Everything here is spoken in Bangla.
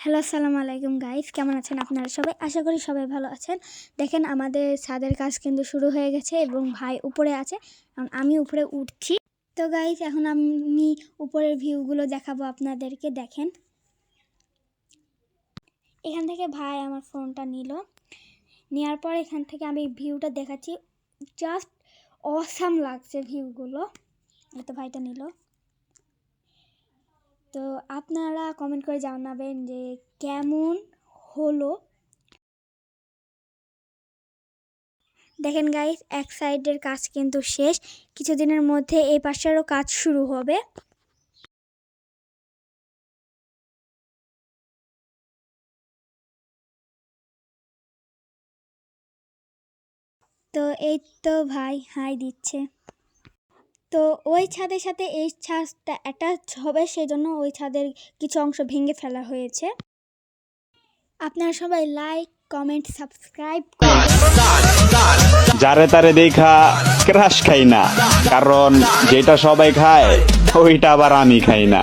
হ্যালো, আসসালামু আলাইকুম গাইস, কেমন আছেন আপনারা সবাই? আশা করি সবাই ভালো আছেন। দেখেন আমাদের ছাদের কাজ কিন্তু শুরু হয়ে গেছে এবং ভাই উপরে আছে, কারণ আমি উপরে উঠছি। তো গাইস এখন আমি উপরের ভিউগুলো দেখাবো আপনাদেরকে। দেখেন এখান থেকে ভাই আমার ফোনটা নেওয়ার পর এখান থেকে আমি ভিউটা দেখাচ্ছি। জাস্ট অসাম লাগছে ভিউগুলো। তো ভাইটা নিল। তো আপনারা কমেন্ট করে জানাবেন যে কেমন হলো। দেখেন গাইস, এক সাইডের কাজ কিন্তু শেষ, কিছুদিনের মধ্যে এই পাশেরও কাজ শুরু হবে। তো এই তো ভাই হাই দিচ্ছে। তো ওই ছাদের সাথে এই ছাদটা অ্যাটাচ হবে, সেই জন্য ওই ছাদের কিছু অংশ ভেঙে ফেলা হয়েছে। আপনারা সবাই লাইক, কমেন্ট, সাবস্ক্রাইব যারে তারে দেখা ক্রাশ খাই না, কারণ যেটা সবাই খায় ওইটা আবার আমি খাই না।